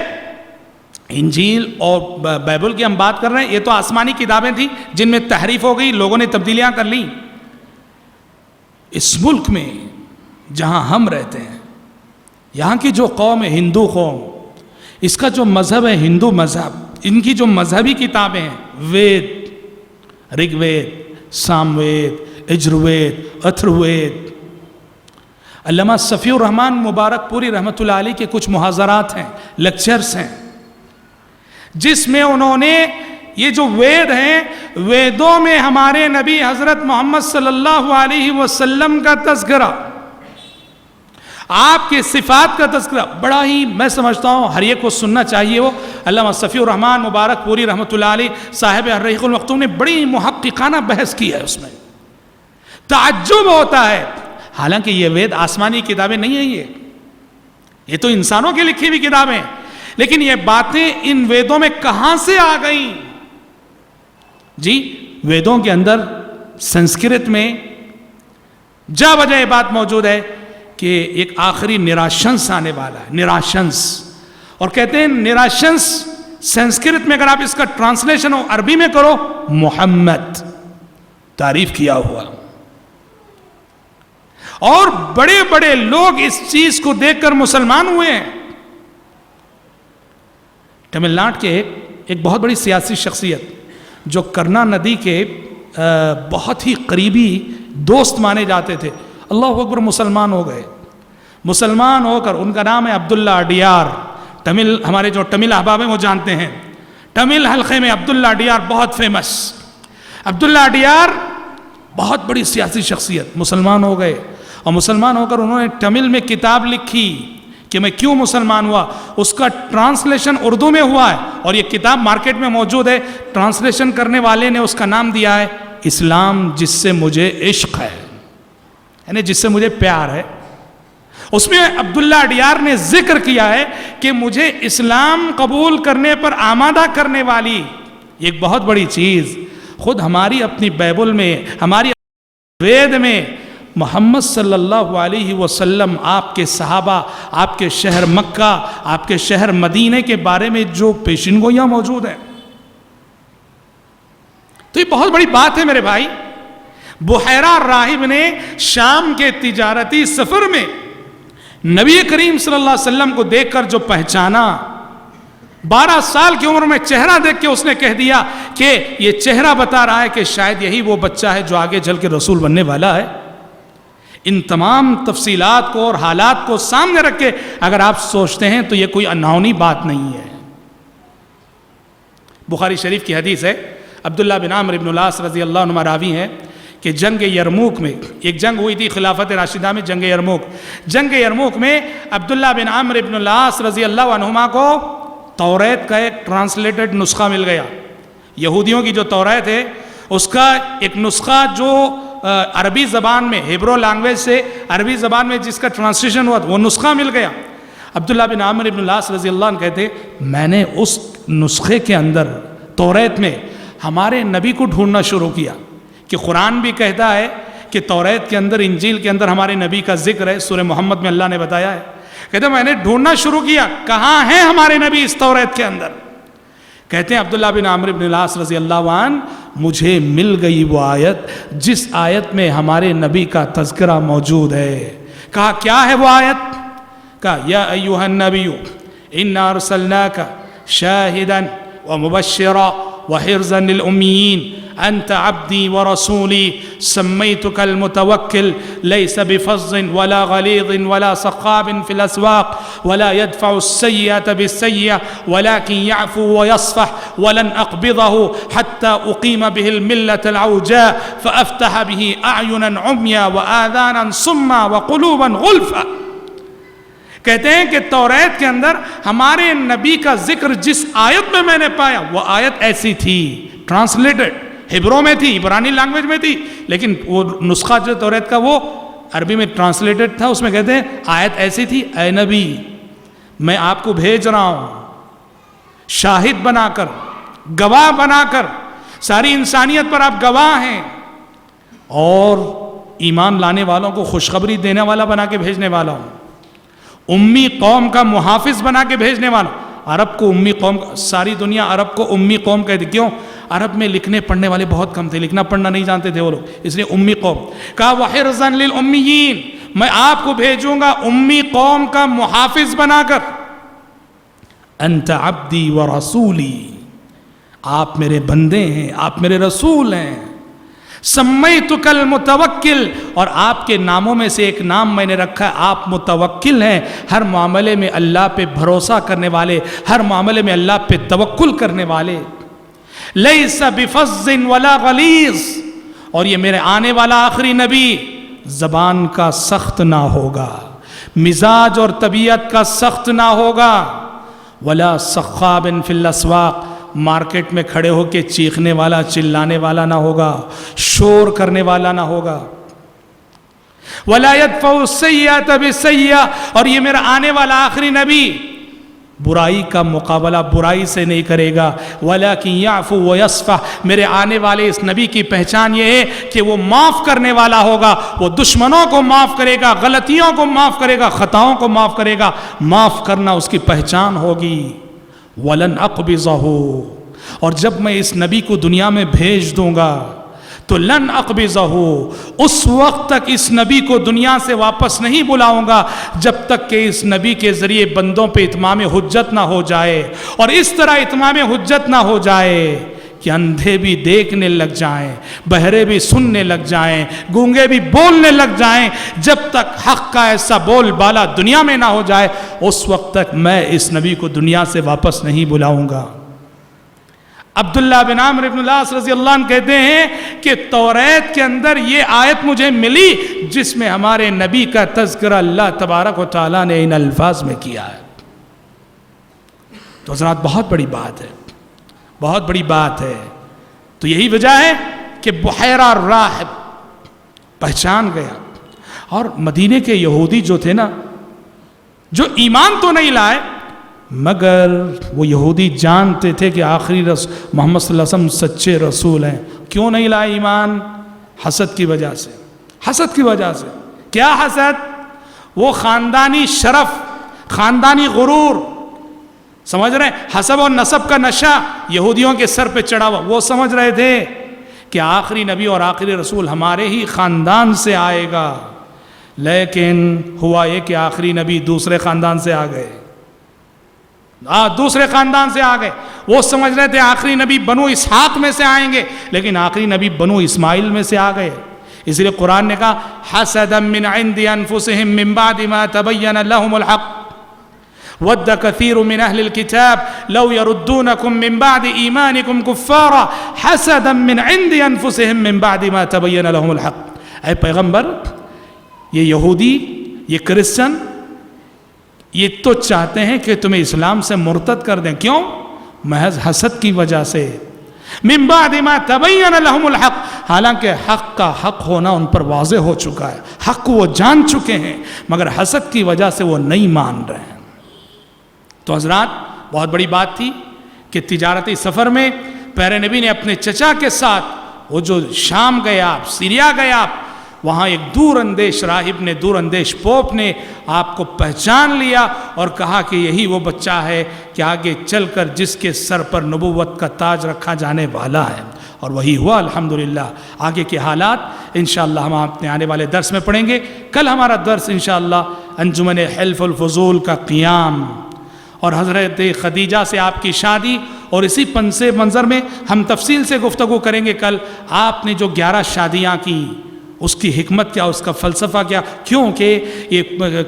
[SPEAKER 3] انجیل اور بائبل کی ہم بات کر رہے ہیں، یہ تو آسمانی کتابیں تھیں جن میں تحریف ہو گئی، لوگوں نے تبدیلیاں کر لیں۔ اس ملک میں جہاں ہم رہتے ہیں، یہاں کی جو قوم ہے ہندو قوم، اس کا جو مذہب ہے ہندو مذہب، ان کی جو مذہبی کتابیں ہیں، وید، رگ وید، سام وید، یجروید، اتھروید، علامہ صفی الرحمن مبارک پوری رحمۃ اللہ علیہ کے کچھ محاضرات ہیں، لیکچرز ہیں، جس میں انہوں نے یہ جو وید ہیں، ویدوں میں ہمارے نبی حضرت محمد صلی اللہ علیہ وسلم کا تذکرہ، آپ کے صفات کا تذکرہ، بڑا ہی میں سمجھتا ہوں ہر ایک کو سننا چاہیے۔ وہ علامہ صفی الرحمن مبارک پوری رحمۃ اللہ علیہ صاحب الرحیق المختوم نے بڑی محققانہ بحث کی ہے، اس میں تعجب ہوتا ہے، حالانکہ یہ وید آسمانی کتابیں نہیں ہیں، یہ تو انسانوں کی لکھی ہوئی کتابیں ہیں، لیکن یہ باتیں ان ویدوں میں کہاں سے آ گئیں؟ جی، ویدوں کے اندر سنسکرت میں جا بجا یہ بات موجود ہے کہ ایک آخری نراشنس آنے والا ہے، نراشنس، اور کہتے ہیں نراشنس سنسکرت میں اگر آپ اس کا ٹرانسلیشن عربی میں کرو، محمد، تعریف کیا ہوا، اور بڑے بڑے لوگ اس چیز کو دیکھ کر مسلمان ہوئے ہیں۔ تمل ناڈو کے ایک بہت بڑی سیاسی شخصیت جو کرنا ندی کے بہت ہی قریبی دوست مانے جاتے تھے، اللہ اکبر، مسلمان ہو گئے۔ مسلمان ہو کر، ان کا نام ہے عبداللہ اڈیار، تمل، ہمارے جو تمل احباب ہیں وہ جانتے ہیں، تمل حلقے میں عبداللہ اڈیار بہت فیمس۔ عبداللہ اڈیار بہت بڑی سیاسی شخصیت، مسلمان ہو گئے، اور مسلمان ہو کر انہوں نے تمل میں کتاب لکھی کہ میں کیوں مسلمان ہوا، اس کا ٹرانسلیشن اردو میں ہوا ہے، اور یہ کتاب مارکیٹ میں موجود ہے۔ ٹرانسلیشن کرنے والے نے اس کا نام دیا ہے اسلام جس سے مجھے عشق ہے، یعنی جس سے مجھے پیار ہے۔ اس میں عبداللہ اڈیار نے ذکر کیا ہے کہ مجھے اسلام قبول کرنے پر آمادہ کرنے والی ایک بہت بڑی چیز، خود ہماری اپنی بائبل میں، ہماری وید میں محمد صلی اللہ علیہ وسلم، آپ کے صحابہ، آپ کے شہر مکہ، آپ کے شہر مدینہ کے بارے میں جو پیشین گوئیاں موجود ہیں، تو یہ بہت بڑی بات ہے میرے بھائی۔ بحیرہ راہب نے شام کے تجارتی سفر میں نبی کریم صلی اللہ علیہ وسلم کو دیکھ کر جو پہچانا، 12 سال کی عمر میں چہرہ دیکھ کے اس نے کہہ دیا کہ یہ چہرہ بتا رہا ہے کہ شاید یہی وہ بچہ ہے جو آگے چل کے رسول بننے والا ہے۔ ان تمام تفصیلات کو اور حالات کو سامنے رکھ کے اگر آپ سوچتے ہیں تو یہ کوئی انہونی بات نہیں ہے۔ بخاری شریف کی حدیث ہے، عبداللہ بن عمرو بن العاص رضی اللہ عنہ راوی ہیں کہ جنگ یرموک میں ایک جنگ ہوئی تھی خلافت راشدہ میں، جنگ یرموک میں عبداللہ بن عمرو بن العاص رضی اللہ عنہما کو توریت کا ایک ٹرانسلیٹڈ نسخہ مل گیا. یہودیوں کی جو توریت ہے اس کا ایک نسخہ جو عربی زبان میں، ہیبرو لینگویج سے عربی زبان میں جس کا ٹرانسلیشن ہوا وہ نسخہ مل گیا. عبداللہ بن عمرو بن العاص رضی اللہ عنہ کہتے میں نے اس نسخے کے اندر توریت میں ہمارے نبی کو ڈھونڈنا شروع کیا کہ قرآن بھی کہتا ہے کہ توریت کے اندر، انجیل کے اندر ہمارے نبی کا ذکر ہے، سورہ محمد میں اللہ نے بتایا ہے. کہتے میں نے ڈھونڈنا شروع کیا کہاں ہیں ہمارے نبی اس توریت کے اندر. کہتے ہیں عبداللہ بن عمرو بن العاص رضی اللہ عنہ مجھے مل گئی وہ آیت جس آیت میں ہمارے نبی کا تذکرہ موجود ہے. کہا کیا ہے وہ آیت؟ کہا یا ایھا النبی انا ارسلناک شاہدا ومبشرا وحرزا للأمیین أنت عبدي ورسولي سميتك المتوكل ليس بفظ ولا غليظ ولا صخاب في الأسواق ولا يدفع السيئة بالسيئة ولكن يعفو ويصفح ولن أقبضه حتى أقيم به الملة العوجاء فأفتح به أعينا عميا وآذانا صما وقلوبا غلفا. کہتے ہیں کہ توریت کے اندر ہمارے نبی کا ذکر جس آیت میں نے پایا وہ آیت ایسی تھی، ٹرانسلیٹڈ ہیبرو میں تھی، عبرانی لینگویج میں تھی، لیکن وہ نسخہ جو توریت کا وہ عربی میں ٹرانسلیٹڈ تھا. اس میں کہتے ہیں آیت ایسی تھی، اے نبی میں آپ کو بھیج رہا ہوں شاہد بنا کر، گواہ بنا کر، ساری انسانیت پر آپ گواہ ہیں، اور ایمان لانے والوں کو خوشخبری دینے والا بنا کے بھیجنے والا ہوں، امی قوم کا محافظ بنا کے بھیجنے والا. عرب کو امی قوم، ساری دنیا عرب کو امی قوم کہتی. کیوں؟ عرب میں لکھنے پڑھنے والے بہت کم تھے، لکھنا پڑھنا نہیں جانتے تھے وہ لوگ، اس لیے امی قوم. کہا وحرزا للأمیین میں آپ کو بھیجوں گا امی قوم کا محافظ بنا کر. انت عبدی ورسولی آپ میرے بندے ہیں، آپ میرے رسول ہیں. سمیتک المتوکل اور آپ کے ناموں میں سے ایک نام میں نے رکھا ہے، آپ متوکل ہیں، ہر معاملے میں اللہ پہ بھروسہ کرنے والے، ہر معاملے میں اللہ پہ توکل کرنے والے. لیس بفظ ولا غلیظ اور یہ میرے آنے والا آخری نبی زبان کا سخت نہ ہوگا، مزاج اور طبیعت کا سخت نہ ہوگا. ولا صخاب فی الاسواق مارکیٹ میں کھڑے ہو کے چیخنے والا، چلانے والا نہ ہوگا، شور کرنے والا نہ ہوگا. ولا يدفع السيئة بالسيئة اور یہ میرا آنے والا آخری نبی برائی کا مقابلہ برائی سے نہیں کرے گا. ولكن يعفو ويصفح میرے آنے والے اس نبی کی پہچان یہ ہے کہ وہ معاف کرنے والا ہوگا، وہ دشمنوں کو معاف کرے گا، غلطیوں کو معاف کرے گا، خطاؤں کو معاف کرے گا. معاف کرنا اس کی پہچان ہوگی. وَلَنْ أَقْبِضَهُ اور جب میں اس نبی کو دنیا میں بھیج دوں گا تو لن اقبضه اس وقت تک اس نبی کو دنیا سے واپس نہیں بلاؤں گا جب تک کہ اس نبی کے ذریعے بندوں پہ اتمام حجت نہ ہو جائے. اور اس طرح اتمام حجت نہ ہو جائے کہ اندھے بھی دیکھنے لگ جائیں، بہرے بھی سننے لگ جائیں، گونگے بھی بولنے لگ جائیں. جب تک حق کا ایسا بول بالا دنیا میں نہ ہو جائے اس وقت تک میں اس نبی کو دنیا سے واپس نہیں بلاؤں گا. عبداللہ بن عمرو بن العاص رضی اللہ عنہ کہتے ہیں کہ توریت کے اندر یہ آیت مجھے ملی جس میں ہمارے نبی کا تذکرہ اللہ تبارک و تعالیٰ نے ان الفاظ میں کیا ہے. تو حضرات بہت بڑی بات ہے، بہت بڑی بات ہے. تو یہی وجہ ہے کہ بحیرہ راہب پہچان گیا. اور مدینے کے یہودی جو تھے نا، جو ایمان تو نہیں لائے مگر وہ یہودی جانتے تھے کہ آخری محمد صلی اللہ علیہ وسلم سچے رسول ہیں. کیوں نہیں لائے ایمان؟ حسد کی وجہ سے. حسد کی وجہ سے. کیا حسد؟ وہ خاندانی شرف، خاندانی غرور، سمجھ رہے ہیں؟ حسب و نسب کا نشہ یہودیوں کے سر پہ چڑھا ہوا. وہ سمجھ رہے تھے کہ آخری نبی اور آخری رسول ہمارے ہی خاندان سے آئے گا، لیکن ہوا یہ کہ آخری نبی دوسرے خاندان سے آ گئے. دوسرے خاندان سے آ گئے. وہ سمجھ رہے تھے آخری نبی بنو اسحاق میں سے آئیں گے، لیکن آخری نبی بنو اسماعیل میں سے آ گئے. اس لیے قرآن نے کہا حسدا من عند انفسهم من بعد ما تبين لهم الحق ود کثیر من اہل الکتاب لو یردونکم من بعد ایمانکم کفارا حسدا من عند انفسهم من بعد ما تبین لهم الحق. اے پیغمبر، یہ یہودی، یہ کرسچن، یہ تو چاہتے ہیں کہ تمہیں اسلام سے مرتد کر دیں. کیوں؟ محض حسد کی وجہ سے. من بعد ما تبین لهم الحق، حالانکہ حق کا حق ہونا ان پر واضح ہو چکا ہے، حق کو وہ جان چکے ہیں، مگر حسد کی وجہ سے وہ نہیں مان رہے ہیں. تو حضرات، بہت بڑی بات تھی کہ تجارتی سفر میں پیارے نبی نے اپنے چچا کے ساتھ وہ جو شام گئے آپ، سیریا گئے آپ، وہاں ایک دور اندیش راہب نے، دور اندیش پوپ نے آپ کو پہچان لیا اور کہا کہ یہی وہ بچہ ہے کہ آگے چل کر جس کے سر پر نبوت کا تاج رکھا جانے والا ہے. اور وہی ہوا الحمدللہ. آگے کے حالات انشاءاللہ ہم اپنے آنے والے درس میں پڑھیں گے. کل ہمارا درس انشاءاللہ انجمن حلف الفضول کا قیام اور حضرت خدیجہ سے آپ کی شادی، اور اسی پنس منظر میں ہم تفصیل سے گفتگو کریں گے کل آپ نے جو 11 شادیاں کی، اس کی حکمت کیا، اس کا فلسفہ کیا. کیونکہ یہ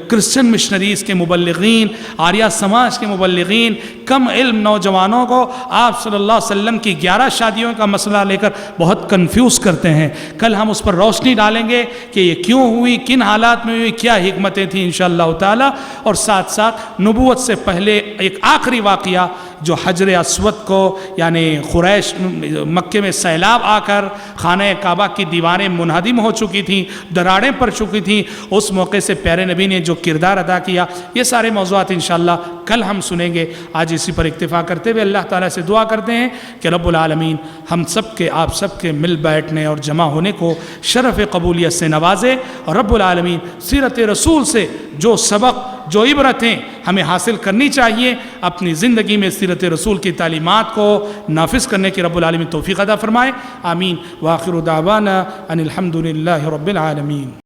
[SPEAKER 3] کرسچن مشنریز کے مبلغین، آریہ سماج کے مبلغین کم علم نوجوانوں کو آپ صلی اللہ علیہ وسلم کی 11 شادیوں کا مسئلہ لے کر بہت کنفیوز کرتے ہیں. کل ہم اس پر روشنی ڈالیں گے کہ یہ کیوں ہوئی، کن حالات میں ہوئی، کیا حکمتیں تھیں انشاءاللہ تعالی. اور ساتھ ساتھ نبوت سے پہلے ایک آخری واقعہ جو حجر اسود کو، یعنی قریش مکے میں سیلاب آ کر خانہ کعبہ کی دیواریں منہدم ہو چکی تھیں، دراڑیں پڑ چکی تھیں، اس موقع سے پیارے نبی نے جو کردار ادا کیا، یہ سارے موضوعات انشاءاللہ کل ہم سنیں گے. آج اسی پر اکتفا کرتے ہوئے اللہ تعالیٰ سے دعا کرتے ہیں کہ رب العالمین ہم سب کے، آپ سب کے مل بیٹھنے اور جمع ہونے کو شرف قبولیت سے نوازے. اور رب العالمین سیرت رسول سے جو سبق، جو عبرتیں ہمیں حاصل کرنی چاہیے، اپنی زندگی میں سیرت رسول کی تعلیمات کو نافذ کرنے کی رب العالمین توفیق عطا فرمائے. آمین. وآخر دعوانا ان الحمد للہ رب العالمین.